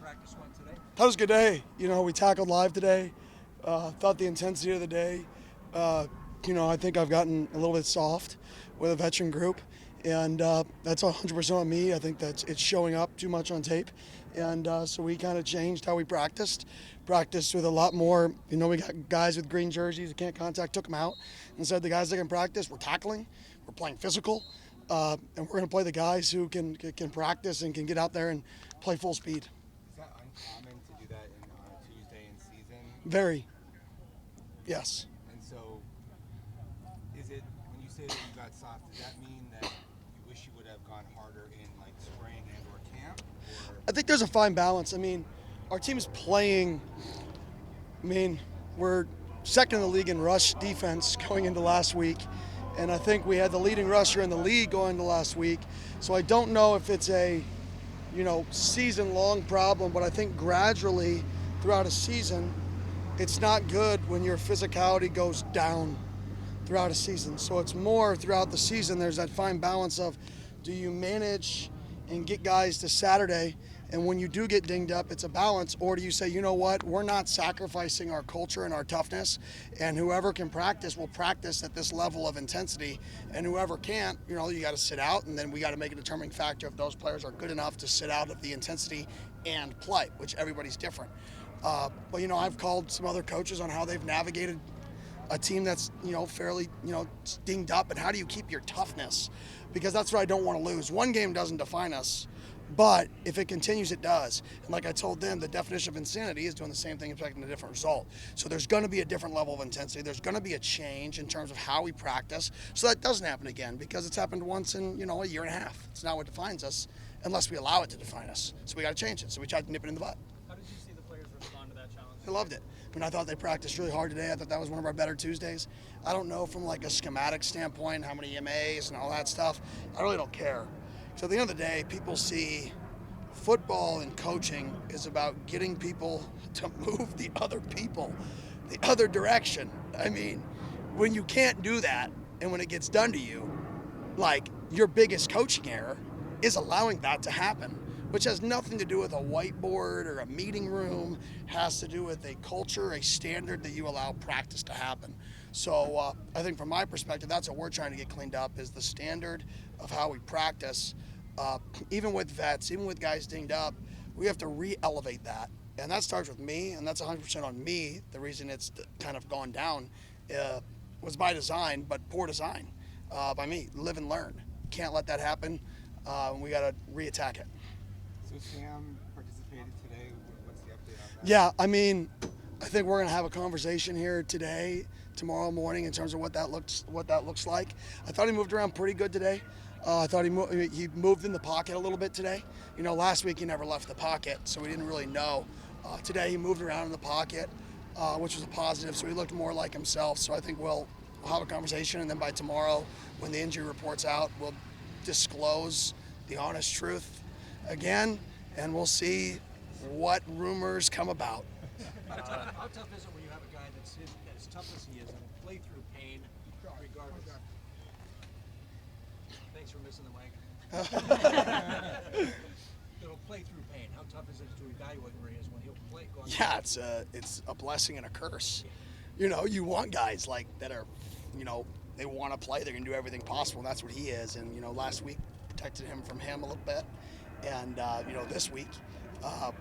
practice went today? That was a good day. We tackled live today. Thought the intensity of the day. I think I've gotten a little bit soft with a veteran group, and that's 100% on me. I think it's showing up too much on tape, and so we kind of changed how we practiced. Practiced with a lot more. We got guys with green jerseys that can't contact, took them out, and said the guys that can practice, we're tackling, we're playing physical, and we're going to play the guys who can practice and can get out there and play full speed. Is that uncommon to do that on a Tuesday in season? Very. Yes. And so, is it when you say that you got soft? Does that mean that you wish you would have gone harder in like spring and/or camp? Or I think there's a fine balance. Our team's playing. We're second in the league in rush defense going into last week, and I think we had the leading rusher in the league going into last week. So I don't know if it's a, season-long problem, but I think gradually throughout a season, it's not good when your physicality goes down throughout a season. So it's more throughout the season, there's that fine balance of, do you manage and get guys to Saturday, and when you do get dinged up, it's a balance, or do you say, you know what, we're not sacrificing our culture and our toughness, and whoever can practice will practice at this level of intensity, and whoever can't, you got to sit out, and then we got to make a determining factor if those players are good enough to sit out of the intensity and play, which everybody's different. But I've called some other coaches on how they've navigated a team that's fairly dinged up, and how do you keep your toughness, because that's what I don't want to lose. One game doesn't define us, but if it continues, it does. And like I told them, the definition of insanity is doing the same thing expecting a different result. So there's going to be a different level of intensity. There's going to be a change in terms of how we practice, so that doesn't happen again, because it's happened once in a year and a half. It's not what defines us unless we allow it to define us. So we got to change it. So we tried to nip it in the butt. How did you see the players respond to that challenge? I loved it. I thought they practiced really hard today. I thought that was one of our better Tuesdays. I don't know from like a schematic standpoint how many EMAs and all that stuff. I really don't care. So at the end of the day, people see football and coaching is about getting people to move the other people the other direction. When you can't do that, and when it gets done to you, like, your biggest coaching error is allowing that to happen, which has nothing to do with a whiteboard or a meeting room. Has to do with a culture, a standard that you allow practice to happen. So I think from my perspective, that's what we're trying to get cleaned up, is the standard of how we practice. Even with vets, even with guys dinged up, we have to re-elevate that. And that starts with me, and that's 100% on me. The reason it's kind of gone down was by design, but poor design by me. Live and learn. Can't let that happen. We got to re-attack it. so Sam participated today. What's the update on that? Yeah, I think we're gonna have a conversation here today, tomorrow morning, in terms of what that looks like. I thought he moved around pretty good today. I thought he moved in the pocket a little bit today. Last week he never left the pocket, so we didn't really know. Today he moved around in the pocket, which was a positive. So he looked more like himself. So I think we'll have a conversation, and then by tomorrow, when the injury report's out, we'll disclose the honest truth again, and we'll see what rumors come about. How tough is it when you have a guy that's as tough as he is and will play through pain regardless? Thanks for missing the mic. It'll play through pain. How tough is it to evaluate where he is when he'll play? Yeah, it's a blessing and a curse. You want guys like that are, they want to play. They're gonna do everything possible, and that's what he is. And last week protected him from him a little bit, and this week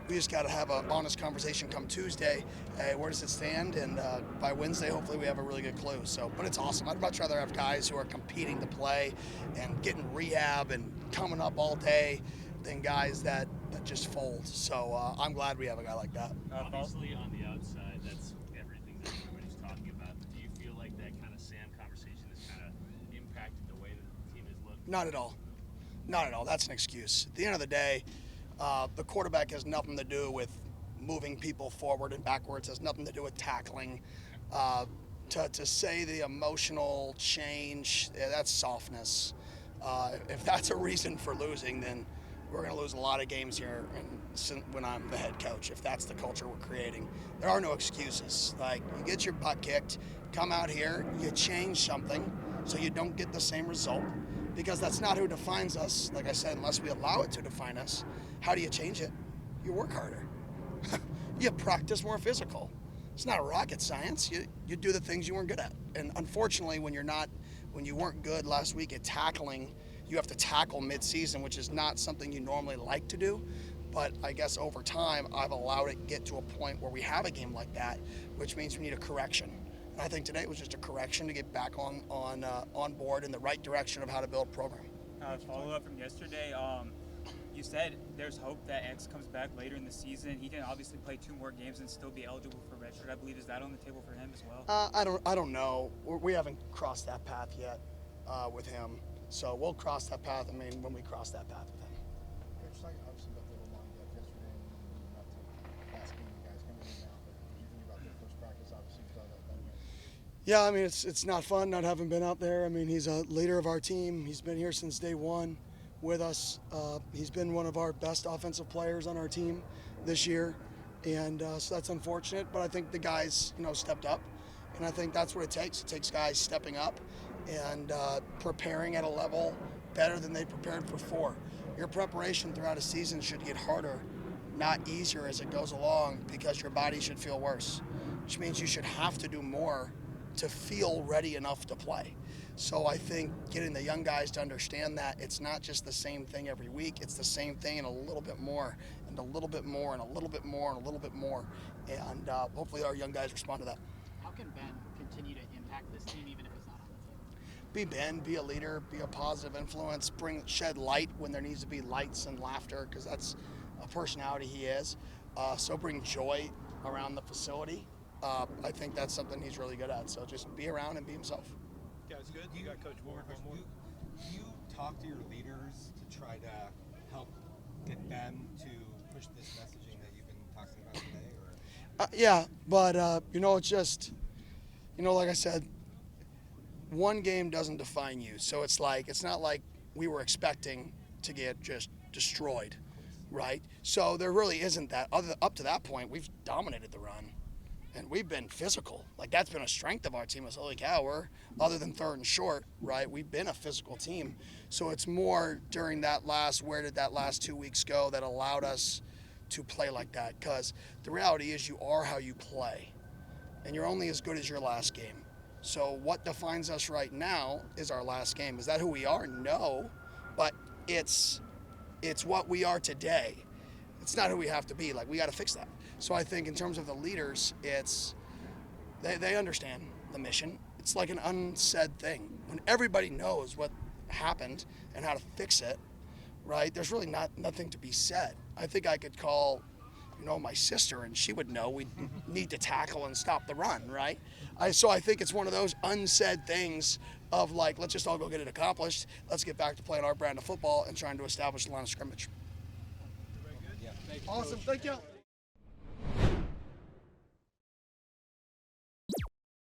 we just got to have an honest conversation come Tuesday. Hey, where does it stand? And by Wednesday, hopefully we have a really good clue. So, but it's awesome. I'd much rather have guys who are competing to play and getting rehab and coming up all day than guys that just fold. So I'm glad we have a guy like that. Obviously, on the outside, that's everything that everybody's talking about. Do you feel like that kind of Sam conversation has kind of impacted the way that the team has looked? Not at all. Not at all. That's an excuse. At the end of the day, the quarterback has nothing to do with moving people forward and backwards. Has nothing to do with tackling. To say the emotional change, that's softness. If that's a reason for losing, then we're going to lose a lot of games here when I'm the head coach, if that's the culture we're creating. There are no excuses. Like, you get your butt kicked, come out here, you change something so you don't get the same result, because that's not who defines us. Like I said, unless we allow it to define us, how do you change it? You work harder. You practice more physical. It's not rocket science. You do the things you weren't good at. And unfortunately, when you weren't good last week at tackling, you have to tackle mid-season, which is not something you normally like to do. But I guess over time, I've allowed it get to a point where we have a game like that, which means we need a correction. And I think today was just a correction to get back on board in the right direction of how to build a program. Follow up from yesterday. You said there's hope that X comes back later in the season. He can obviously play 2 more games and still be eligible for redshirt. I believe, is that on the table for him as well? I don't know. We haven't crossed that path yet with him. So we'll cross that path. I mean, when we cross that path with him. Coach, obviously got the little line up yesterday and not to last game you guys coming in now. But what do you think about their first practice? Obviously, you thought that went. Yeah, I mean, it's not fun not having been out there. I mean, he's a leader of our team. He's been here since day one with us. He's been one of our best offensive players on our team this year. And so that's unfortunate, but I think the guys, stepped up. And I think that's what it takes. It takes guys stepping up and preparing at a level better than they prepared before. Your preparation throughout a season should get harder, not easier as it goes along, because your body should feel worse, which means you should have to do more to feel ready enough to play. So I think getting the young guys to understand that it's not just the same thing every week, it's the same thing and a little bit more, and a little bit more, and a little bit more, and a little bit more. And hopefully our young guys respond to that. How can Ben continue to impact this team even if he's not on the team? Be Ben, be a leader, be a positive influence, shed light when there needs to be lights and laughter, because that's a personality he is. So bring joy around the facility. I think that's something he's really good at. So just be around and be himself. Yeah, it's good. You got Coach Ward one more. Do you talk to your leaders to try to help get them to push this messaging that you've been talking about today? Or? Yeah, but it's just, like I said, one game doesn't define you. So it's not like we were expecting to get just destroyed, right? So there really isn't that. Up to that point, we've dominated the run. And we've been physical. Like, that's been a strength of our team. Is holy cow, other than third and short, right? We've been a physical team. So it's more during where did that last 2 weeks go that allowed us to play like that? Because the reality is you are how you play. And you're only as good as your last game. So what defines us right now is our last game. Is that who we are? No. But it's what we are today. It's not who we have to be. Like, we got to fix that. So I think in terms of the leaders, they understand the mission. It's like an unsaid thing. When everybody knows what happened and how to fix it, right, there's really nothing to be said. I think I could call, my sister, and she would know we need to tackle and stop the run, right? So I think it's one of those unsaid things of like, let's just all go get it accomplished. Let's get back to playing our brand of football and trying to establish the line of scrimmage. Very good. Yeah. Thank you, Awesome. Coach. Thank you.